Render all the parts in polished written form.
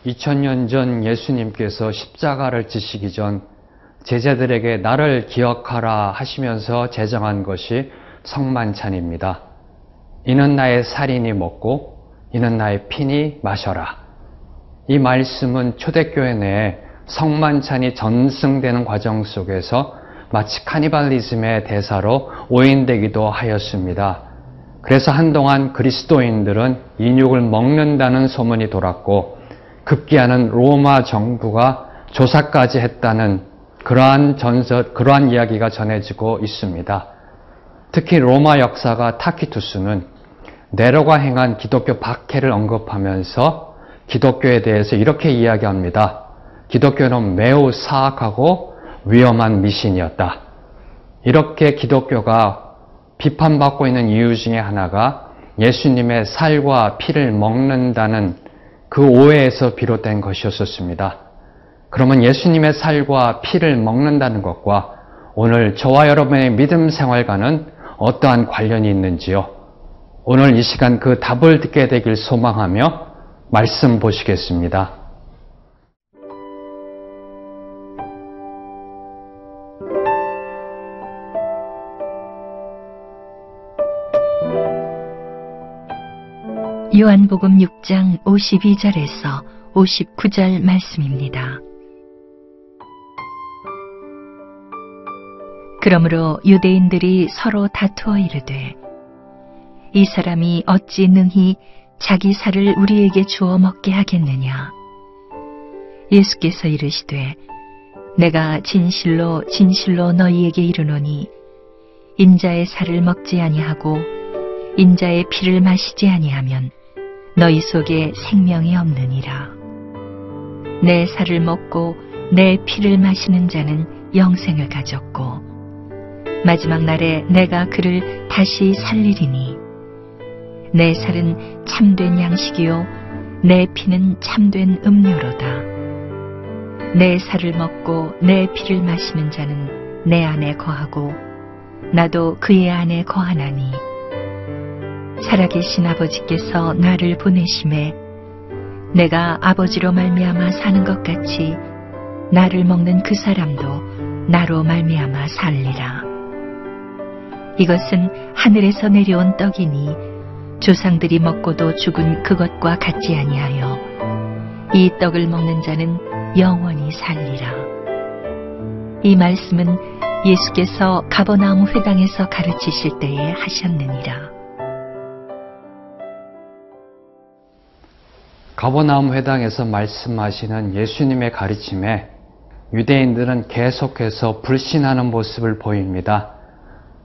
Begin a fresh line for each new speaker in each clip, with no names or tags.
2000년 전 예수님께서 십자가를 지시기 전 제자들에게 나를 기억하라 하시면서 제정한 것이 성만찬입니다. 이는 나의 살이니 먹고 이는 나의 피니 마셔라. 이 말씀은 초대교회 내에 성만찬이 전승되는 과정 속에서 마치 카니발리즘의 대사로 오인되기도 하였습니다. 그래서 한동안 그리스도인들은 인육을 먹는다는 소문이 돌았고 급기야는 로마 정부가 조사까지 했다는 그러한 이야기가 전해지고 있습니다. 특히 로마 역사가 타키투스는 네로가 행한 기독교 박해를 언급하면서 기독교에 대해서 이렇게 이야기합니다. 기독교는 매우 사악하고 위험한 미신이었다. 이렇게 기독교가 비판받고 있는 이유 중에 하나가 예수님의 살과 피를 먹는다는 그 오해에서 비롯된 것이었습니다. 그러면 예수님의 살과 피를 먹는다는 것과 오늘 저와 여러분의 믿음 생활과는 어떠한 관련이 있는지요? 오늘 이 시간 그 답을 듣게 되길 소망하며 말씀 보시겠습니다.
요한복음 6장 52절에서 59절 말씀입니다. 그러므로 유대인들이 서로 다투어 이르되 이 사람이 어찌 능히 자기 살을 우리에게 주어 먹게 하겠느냐. 예수께서 이르시되 내가 진실로 진실로 너희에게 이르노니 인자의 살을 먹지 아니하고 인자의 피를 마시지 아니하면 너희 속에 생명이 없느니라. 내 살을 먹고 내 피를 마시는 자는 영생을 가졌고 마지막 날에 내가 그를 다시 살리리니 내 살은 참된 양식이요 내 피는 참된 음료로다. 내 살을 먹고 내 피를 마시는 자는 내 안에 거하고 나도 그의 안에 거하나니 살아계신 아버지께서 나를 보내심에 내가 아버지로 말미암아 사는 것 같이 나를 먹는 그 사람도 나로 말미암아 살리라. 이것은 하늘에서 내려온 떡이니 조상들이 먹고도 죽은 그것과 같지 아니하여 이 떡을 먹는 자는 영원히 살리라. 이 말씀은 예수께서 가버나움 회당에서 가르치실 때에 하셨느니라.
가버나움 회당에서 말씀하시는 예수님의 가르침에 유대인들은 계속해서 불신하는 모습을 보입니다.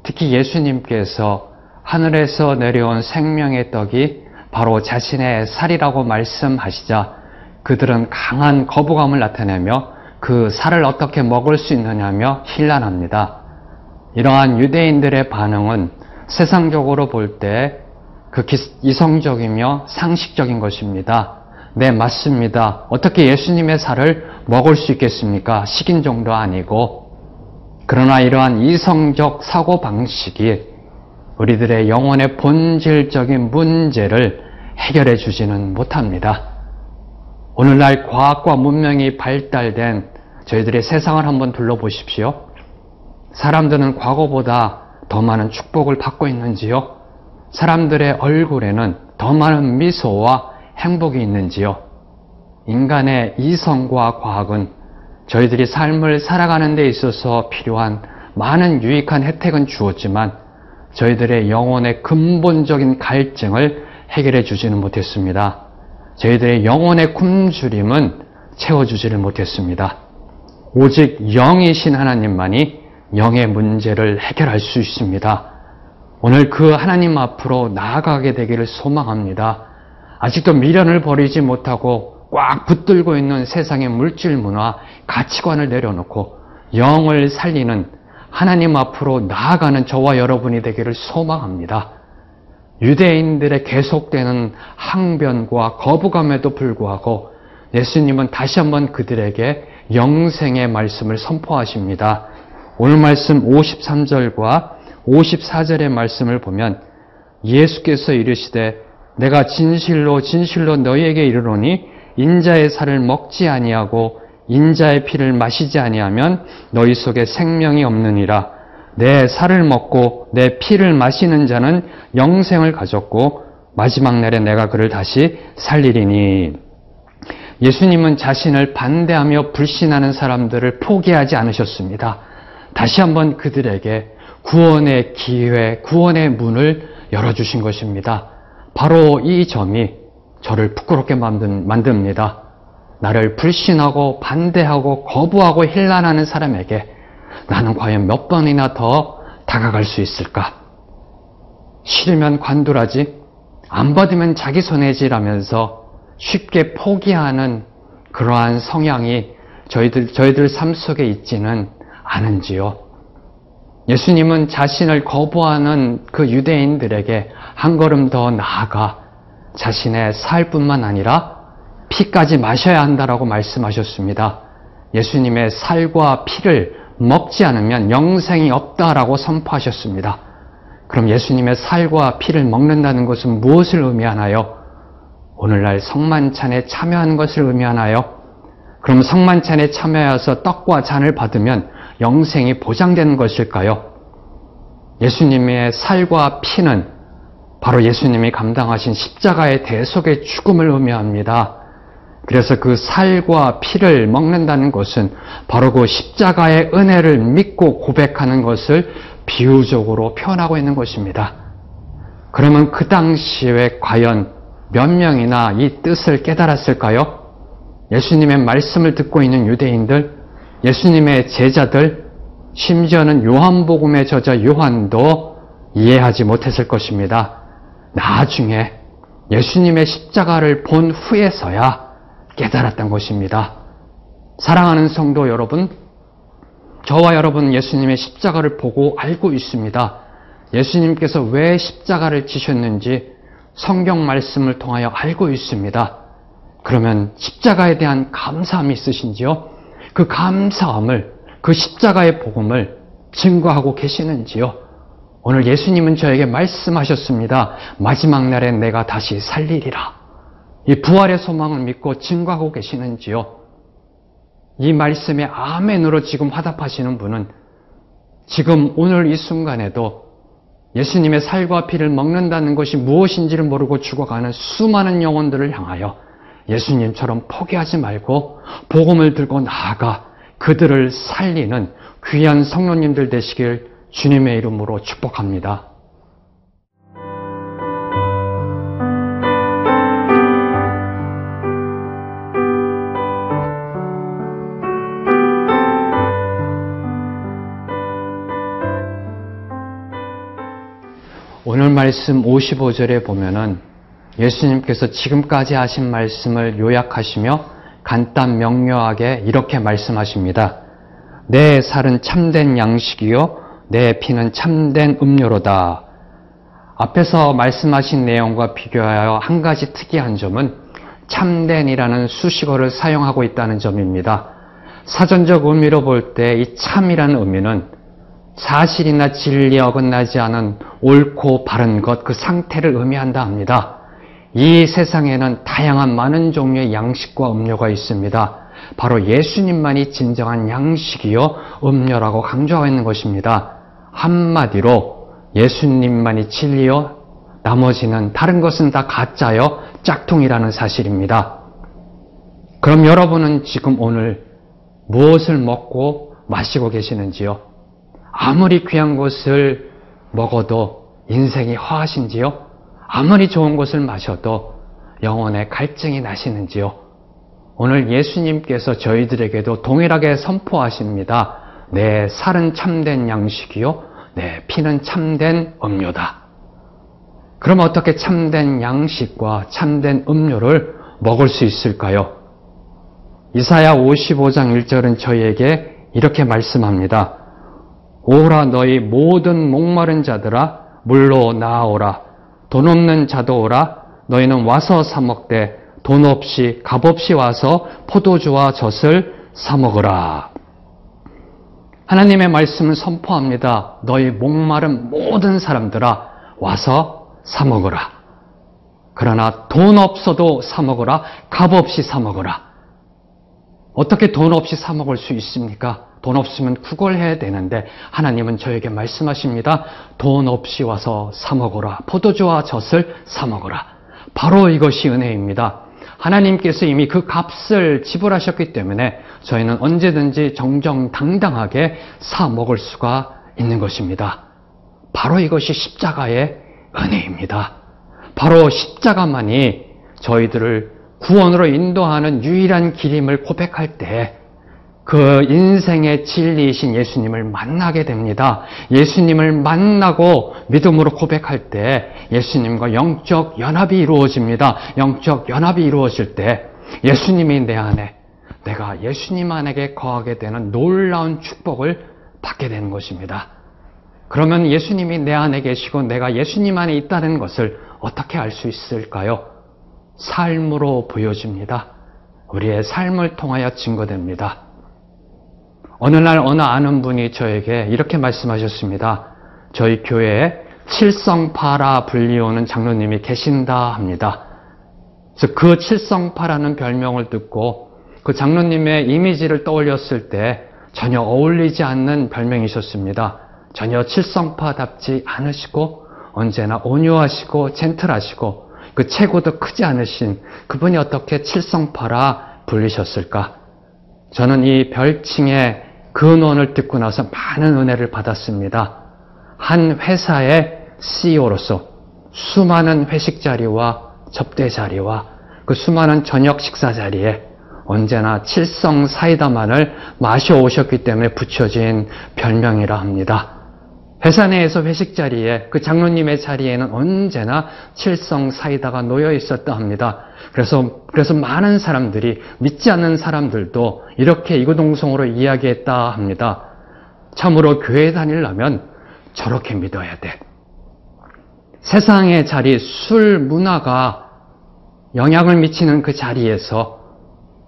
특히 예수님께서 하늘에서 내려온 생명의 떡이 바로 자신의 살이라고 말씀하시자 그들은 강한 거부감을 나타내며 그 살을 어떻게 먹을 수 있느냐며 혼란합니다. 이러한 유대인들의 반응은 세상적으로 볼 때 극히 이성적이며 상식적인 것입니다. 네, 맞습니다. 어떻게 예수님의 살을 먹을 수 있겠습니까? 식인종도 아니고. 그러나 이러한 이성적 사고방식이 우리들의 영혼의 본질적인 문제를 해결해 주지는 못합니다. 오늘날 과학과 문명이 발달된 저희들의 세상을 한번 둘러보십시오. 사람들은 과거보다 더 많은 축복을 받고 있는지요? 사람들의 얼굴에는 더 많은 미소와 행복이 있는지요? 인간의 이성과 과학은 저희들이 삶을 살아가는 데 있어서 필요한 많은 유익한 혜택은 주었지만 저희들의 영혼의 근본적인 갈증을 해결해 주지는 못했습니다. 저희들의 영혼의 굶주림은 채워주지를 못했습니다. 오직 영이신 하나님만이 영의 문제를 해결할 수 있습니다. 오늘 그 하나님 앞으로 나아가게 되기를 소망합니다. 아직도 미련을 버리지 못하고 꽉 붙들고 있는 세상의 물질 문화, 가치관을 내려놓고 영을 살리는 하나님 앞으로 나아가는 저와 여러분이 되기를 소망합니다. 유대인들의 계속되는 항변과 거부감에도 불구하고 예수님은 다시 한번 그들에게 영생의 말씀을 선포하십니다. 오늘 말씀 53절과 54절의 말씀을 보면 예수께서 이르시되 내가 진실로 진실로 너희에게 이르노니 인자의 살을 먹지 아니하고 인자의 피를 마시지 아니하면 너희 속에 생명이 없느니라. 내 살을 먹고 내 피를 마시는 자는 영생을 가졌고 마지막 날에 내가 그를 다시 살리리니. 예수님은 자신을 반대하며 불신하는 사람들을 포기하지 않으셨습니다. 다시 한번 그들에게 구원의 기회, 구원의 문을 열어주신 것입니다. 바로 이 점이 저를 부끄럽게 만듭니다. 나를 불신하고 반대하고 거부하고 힐난하는 사람에게 나는 과연 몇 번이나 더 다가갈 수 있을까? 싫으면 관두라지, 안 받으면 자기 손해지라면서 쉽게 포기하는 그러한 성향이 저희들 삶 속에 있지는 않은지요. 예수님은 자신을 거부하는 그 유대인들에게 한 걸음 더 나아가 자신의 살뿐만 아니라 피까지 마셔야 한다라고 말씀하셨습니다. 예수님의 살과 피를 먹지 않으면 영생이 없다라고 선포하셨습니다. 그럼 예수님의 살과 피를 먹는다는 것은 무엇을 의미하나요? 오늘날 성만찬에 참여하는 것을 의미하나요? 그럼 성만찬에 참여해서 떡과 잔을 받으면 영생이 보장되는 것일까요? 예수님의 살과 피는 바로 예수님이 감당하신 십자가의 대속의 죽음을 의미합니다. 그래서 그 살과 피를 먹는다는 것은 바로 그 십자가의 은혜를 믿고 고백하는 것을 비유적으로 표현하고 있는 것입니다. 그러면 그 당시에 과연 몇 명이나 이 뜻을 깨달았을까요? 예수님의 말씀을 듣고 있는 유대인들, 예수님의 제자들, 심지어는 요한복음의 저자 요한도 이해하지 못했을 것입니다. 나중에 예수님의 십자가를 본 후에서야 깨달았던 것입니다. 사랑하는 성도 여러분, 저와 여러분 예수님의 십자가를 보고 알고 있습니다. 예수님께서 왜 십자가를 지셨는지 성경 말씀을 통하여 알고 있습니다. 그러면 십자가에 대한 감사함이 있으신지요? 그 감사함을, 그 십자가의 복음을 증거하고 계시는지요? 오늘 예수님은 저에게 말씀하셨습니다. 마지막 날에 내가 다시 살리리라. 이 부활의 소망을 믿고 증거하고 계시는지요? 이 말씀에 아멘으로 지금 화답하시는 분은 지금 오늘 이 순간에도 예수님의 살과 피를 먹는다는 것이 무엇인지를 모르고 죽어가는 수많은 영혼들을 향하여 예수님처럼 포기하지 말고 복음을 들고 나아가 그들을 살리는 귀한 성도님들 되시길 주님의 이름으로 축복합니다. 오늘 말씀 55절에 보면은 예수님께서 지금까지 하신 말씀을 요약하시며 간단 명료하게 이렇게 말씀하십니다. 내 살은 참된 양식이요 내 피는 참된 음료로다. 앞에서 말씀하신 내용과 비교하여 한 가지 특이한 점은 참된이라는 수식어를 사용하고 있다는 점입니다. 사전적 의미로 볼 때 이 참이라는 의미는 사실이나 진리에 어긋나지 않은 옳고 바른 것, 그 상태를 의미한다 합니다. 이 세상에는 다양한 많은 종류의 양식과 음료가 있습니다. 바로 예수님만이 진정한 양식이요 음료라고 강조하고 있는 것입니다. 한마디로 예수님만이 진리요 나머지는 다른 것은 다 가짜요 짝퉁이라는 사실입니다. 그럼 여러분은 지금 오늘 무엇을 먹고 마시고 계시는지요? 아무리 귀한 것을 먹어도 인생이 허하신지요? 아무리 좋은 것을 마셔도 영혼에 갈증이 나시는지요? 오늘 예수님께서 저희들에게도 동일하게 선포하십니다. 내 살은 참된 양식이요 내 피는 참된 음료다. 그럼 어떻게 참된 양식과 참된 음료를 먹을 수 있을까요? 이사야 55장 1절은 저희에게 이렇게 말씀합니다. 오라 너희 모든 목마른 자들아 물로 나아오라. 돈 없는 자도 오라. 너희는 와서 사 먹되 돈 없이 값 없이 와서 포도주와 젖을 사 먹으라. 하나님의 말씀을 선포합니다. 너희 목마른 모든 사람들아 와서 사 먹으라. 그러나 돈 없어도 사 먹어라. 값없이 사 먹어라. 어떻게 돈 없이 사 먹을 수 있습니까? 돈 없으면 구걸해야 되는데 하나님은 저에게 말씀하십니다. 돈 없이 와서 사 먹어라. 포도주와 젖을 사 먹어라. 바로 이것이 은혜입니다. 하나님께서 이미 그 값을 지불하셨기 때문에 저희는 언제든지 정정당당하게 사 먹을 수가 있는 것입니다. 바로 이것이 십자가의 은혜입니다. 바로 십자가만이 저희들을 구원으로 인도하는 유일한 길임을 고백할 때 그 인생의 진리이신 예수님을 만나게 됩니다. 예수님을 만나고 믿음으로 고백할 때 예수님과 영적 연합이 이루어집니다. 영적 연합이 이루어질 때 예수님이 내 안에, 내가 예수님 안에게 거하게 되는 놀라운 축복을 받게 되는 것입니다. 그러면 예수님이 내 안에 계시고 내가 예수님 안에 있다는 것을 어떻게 알 수 있을까요? 삶으로 보여집니다. 우리의 삶을 통하여 증거됩니다. 어느 날 어느 아는 분이 저에게 이렇게 말씀하셨습니다. 저희 교회에 칠성파라 불리우는 장로님이 계신다 합니다. 그래서 그 칠성파라는 별명을 듣고 그 장로님의 이미지를 떠올렸을 때 전혀 어울리지 않는 별명이셨습니다. 전혀 칠성파답지 않으시고 언제나 온유하시고 젠틀하시고 그 체구도 크지 않으신 그분이 어떻게 칠성파라 불리셨을까? 저는 이 별칭의 근원을 듣고 나서 많은 은혜를 받았습니다. 한 회사의 CEO로서 수많은 회식 자리와 접대 자리와 그 수많은 저녁 식사 자리에 언제나 칠성 사이다만을 마셔오셨기 때문에 붙여진 별명이라 합니다. 회사 내에서 회식 자리에 그 장로님의 자리에는 언제나 칠성 사이다가 놓여 있었다 합니다. 그래서 많은 사람들이, 믿지 않는 사람들도 이렇게 이구동성으로 이야기했다 합니다. 참으로 교회 다니려면 저렇게 믿어야 돼. 세상의 자리, 술 문화가 영향을 미치는 그 자리에서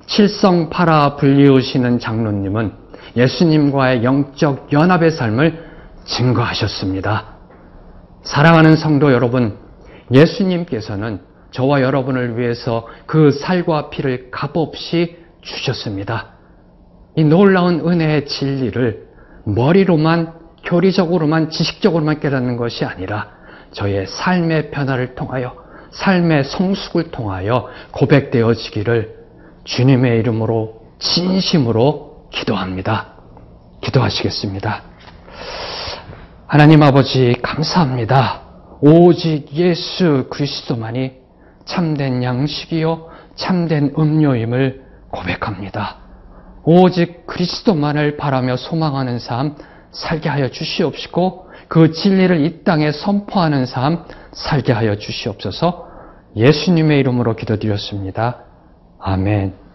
칠성파라 불리우시는 장로님은 예수님과의 영적 연합의 삶을 증거하셨습니다. 사랑하는 성도 여러분, 예수님께서는 저와 여러분을 위해서 그 살과 피를 값없이 주셨습니다. 이 놀라운 은혜의 진리를 머리로만, 교리적으로만, 지식적으로만 깨닫는 것이 아니라 저의 삶의 변화를 통하여, 삶의 성숙을 통하여 고백되어지기를 주님의 이름으로 진심으로 기도합니다. 기도하시겠습니다. 하나님 아버지 감사합니다. 오직 예수 그리스도만이 참된 양식이요 참된 음료임을 고백합니다. 오직 그리스도만을 바라며 소망하는 삶 살게 하여 주시옵시고 그 진리를 이 땅에 선포하는 삶 살게 하여 주시옵소서. 예수님의 이름으로 기도드렸습니다. 아멘.